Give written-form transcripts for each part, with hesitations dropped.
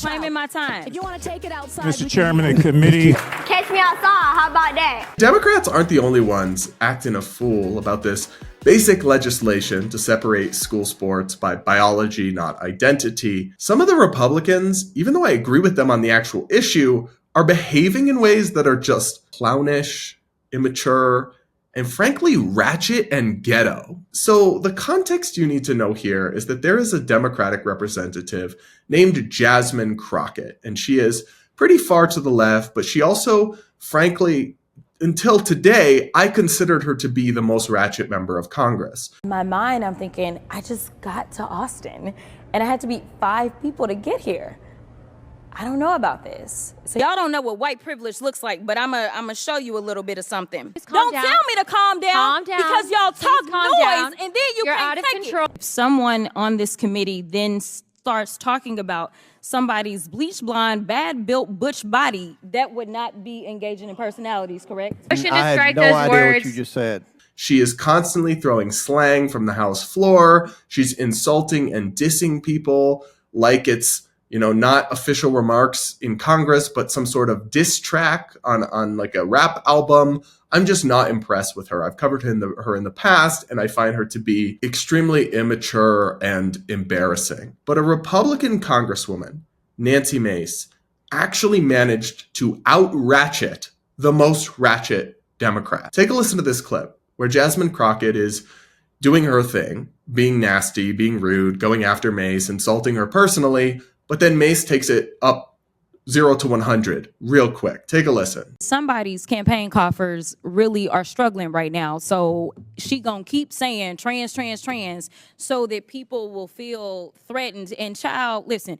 reclaiming my time. If you want to take it outside, Mr. Chairman of the committee. Catch me outside, how about that? Democrats aren't the only ones acting a fool about this basic legislation to separate school sports by biology, not identity. Some of the Republicans, even though I agree with them on the actual issue, are behaving in ways that are just clownish, immature, and frankly, ratchet and ghetto. So the context you need to know here is that there is a Democratic representative named Jasmine Crockett, and she is pretty far to the left, but she also, frankly, until today, I considered her to be the most ratchet member of Congress. In my mind, I'm thinking, I just got to Austin and I had to beat 5 people to get here. I don't know about this. So y'all don't know what white privilege looks like, but I'm gonna show you a little bit of something. Don't tell me to calm down, because y'all talk noise and then you can't take it. If someone on this committee then starts talking about somebody's bleach blonde, bad built butch body, that would not be engaging in personalities, correct? I had no idea what you just said. She is constantly throwing slang from the House floor. She's insulting and dissing people like it's, not official remarks in Congress, but some sort of diss track on like a rap album. I'm just not impressed with her. I've covered her in the past, and I find her to be extremely immature and embarrassing. But a Republican Congresswoman, Nancy Mace, actually managed to out-ratchet the most ratchet Democrat. Take a listen to this clip where Jasmine Crockett is doing her thing, being nasty, being rude, going after Mace, insulting her personally, but then Mace takes it up 0 to 100 real quick. Take a listen. Somebody's campaign coffers really are struggling right now. So she gonna keep saying trans, trans, trans so that people will feel threatened. And child, listen,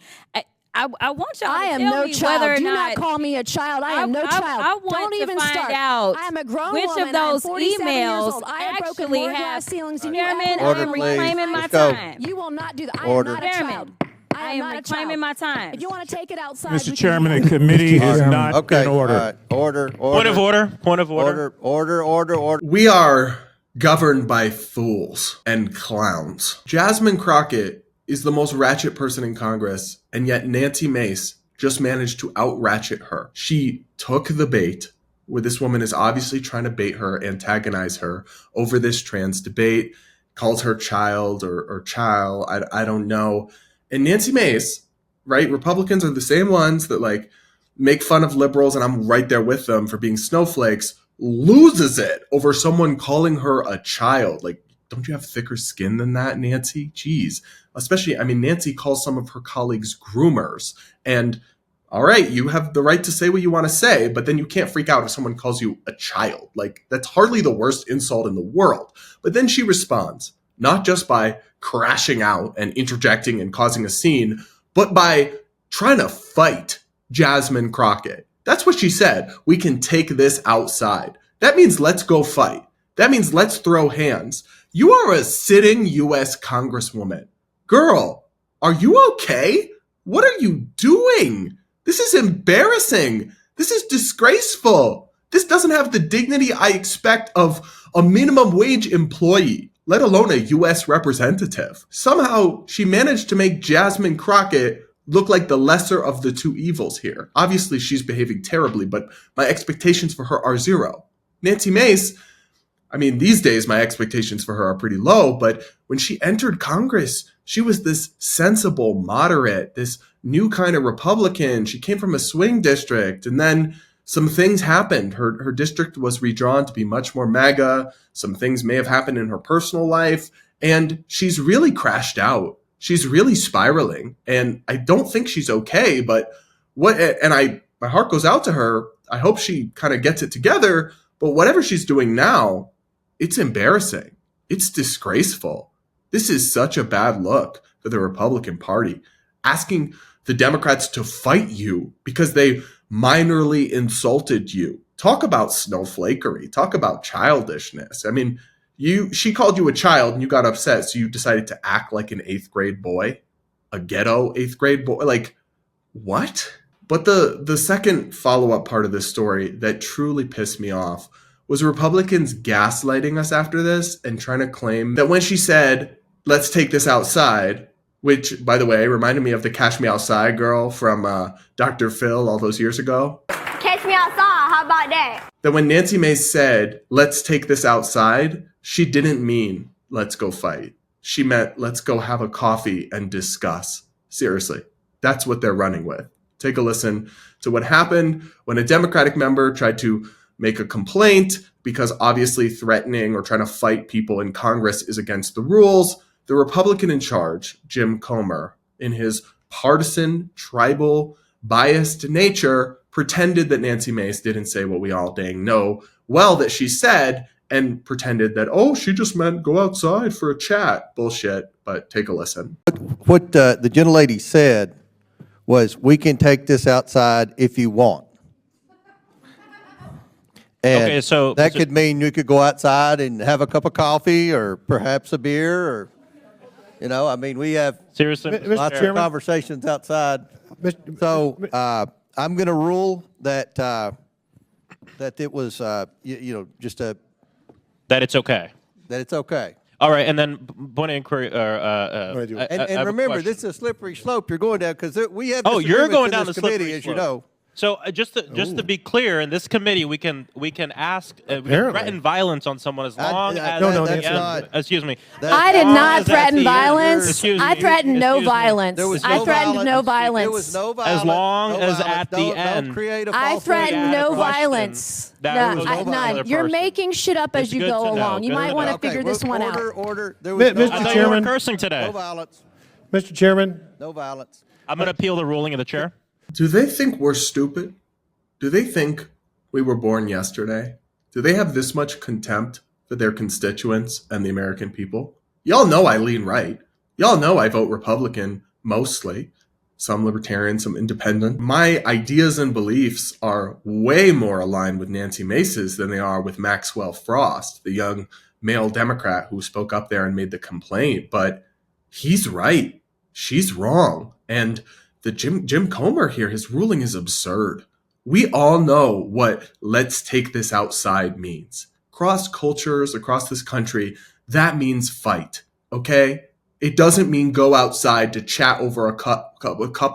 I want y'all to tell me whether or Do not. not call me a child. I am no child. I want Don't to even find start. out I am a grown which woman. of those I am 47 years emails old. I have broken actually more have. glass ceilings than you Chairman, ever I Order, am will. please. reclaiming my Let's go. time. You will not do that. I Order. am not a Chairman, child. I am reclaiming my time. If you want to take it outside, Mr. Chairman of the committee is not Okay. in order. Order. Point of order. Point of order. Order. We are governed by fools and clowns. Jasmine Crockett is the most ratchet person in Congress, and yet Nancy Mace just managed to out-ratchet her. She took the bait, where this woman is obviously trying to bait her, antagonize her over this trans debate, calls her child or child, I don't know. And Nancy Mace, right, Republicans are the same ones that make fun of liberals, and I'm right there with them for being snowflakes, loses it over someone calling her a child. Don't you have thicker skin than that, Nancy? Jeez. Especially, Nancy calls some of her colleagues groomers. And all right, you have the right to say what you want to say, but then you can't freak out if someone calls you a child. That's hardly the worst insult in the world. But then she responds, not just by crashing out and interjecting and causing a scene, but by trying to fight Jasmine Crockett. That's what she said. We can take this outside. That means let's go fight. That means let's throw hands. You are a sitting U.S. Congresswoman. Girl, are you okay? What are you doing? This is embarrassing. This is disgraceful. This doesn't have the dignity I expect of a minimum wage employee, let alone a U.S. representative. Somehow, she managed to make Jasmine Crockett look like the lesser of the two evils here. Obviously, she's behaving terribly, but my expectations for her are 0. Nancy Mace, these days my expectations for her are pretty low, but when she entered Congress, she was this sensible, moderate, this new kind of Republican. She came from a swing district, and then some things happened. Her district was redrawn to be much more MAGA. Some things may have happened in her personal life, and she's really crashed out. She's really spiraling, and I don't think she's okay, but my heart goes out to her. I hope she kind of gets it together, but whatever she's doing now, it's embarrassing. It's disgraceful. This is such a bad look for the Republican Party. Asking the Democrats to fight you because they minorly insulted you. Talk about snowflakery. Talk about childishness. She called you a child and you got upset, so you decided to act like an 8th grade boy, a ghetto 8th grade boy. What? But the second follow-up part of this story that truly pissed me off was Republicans gaslighting us after this and trying to claim that when she said, let's take this outside, which, by the way, reminded me of the Cash Me Outside girl from Dr. Phil all those years ago. Catch me outside. How about that? That when Nancy Mace said, let's take this outside, she didn't mean, let's go fight. She meant, let's go have a coffee and discuss. Seriously, that's what they're running with. Take a listen to what happened when a Democratic member tried to make a complaint because obviously threatening or trying to fight people in Congress is against the rules. The Republican in charge, Jim Comer, in his partisan, tribal, biased nature, pretended that Nancy Mace didn't say what we all dang know well that she said, and pretended that, oh, she just meant go outside for a chat. Bullshit, but take a listen. What the gentlelady said was, we can take this outside if you want. And Okay, so that could mean you could go outside and have a cup of coffee or perhaps a beer or, you know, I mean, we have seriously, lots of conversations outside. So I'm going to rule that that it was, you know, just a... that it's okay. That it's okay. All right, and then point of inquiry. And remember, this is a slippery slope you're going down because we have. Oh, you're going down the the committee, slippery as slope. you know. So just to be clear, in this committee, we can ask, we can threaten violence on someone as long as no, at the that's end- not. Excuse me. I did not as at threaten the end- violence. Excuse I me, threatened no excuse me. violence. There was I no threatened no violence. violence. There was no violence. As long no as violence. at the Don't end. create a I false threatened ask no a question violence. that No, was over none. another You're person. making shit up as It's you good go to know. along. You Good might to want know. to figure this one out. Order. There was Mr. no I thought you were Chairman. cursing today. No violence. Mr. Chairman, No violence. I'm going to appeal the ruling of the chair. Do they think we're stupid? Do they think we were born yesterday? Do they have this much contempt for their constituents and the American people? Y'all know I lean right. Y'all know I vote Republican, mostly. Some libertarian, some independent. My ideas and beliefs are way more aligned with Nancy Mace's than they are with Maxwell Frost, the young male Democrat who spoke up there and made the complaint. But he's right. She's wrong. And the Jim Comer here, his ruling is absurd. We all know what let's take this outside means. Across cultures, across this country, that means fight, okay? It doesn't mean go outside to chat over a cup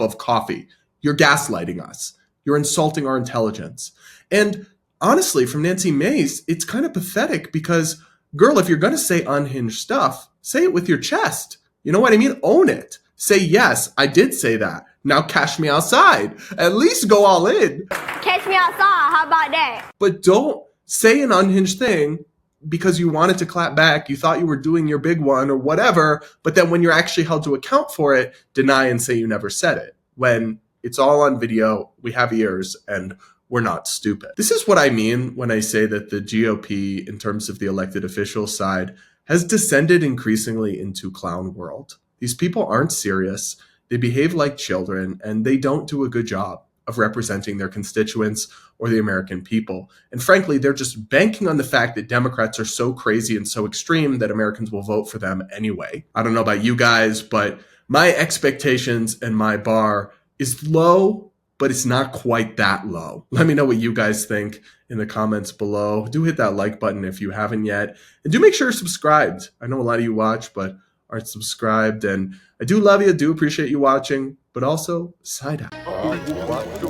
of coffee. You're gaslighting us. You're insulting our intelligence. And honestly, from Nancy Mace, it's kind of pathetic because, girl, if you're going to say unhinged stuff, say it with your chest. You know what I mean? Own it. Say, yes, I did say that. Now cash me outside. At least go all in. Catch me outside. How about that? But don't say an unhinged thing because you wanted to clap back. You thought you were doing your big one or whatever. But then when you're actually held to account for it, deny and say you never said it. When it's all on video, we have ears, and we're not stupid. This is what I mean when I say that the GOP, in terms of the elected official side, has descended increasingly into clown world. These people aren't serious. They behave like children, and they don't do a good job of representing their constituents or the American people. And frankly, they're just banking on the fact that Democrats are so crazy and so extreme that Americans will vote for them anyway. I don't know about you guys, but my expectations and my bar is low, but it's not quite that low. Let me know what you guys think in the comments below. Do hit that like button if you haven't yet. And do make sure you're subscribed. I know a lot of you watch, but aren't subscribed. And I do love you. I do appreciate you watching, but also side eye.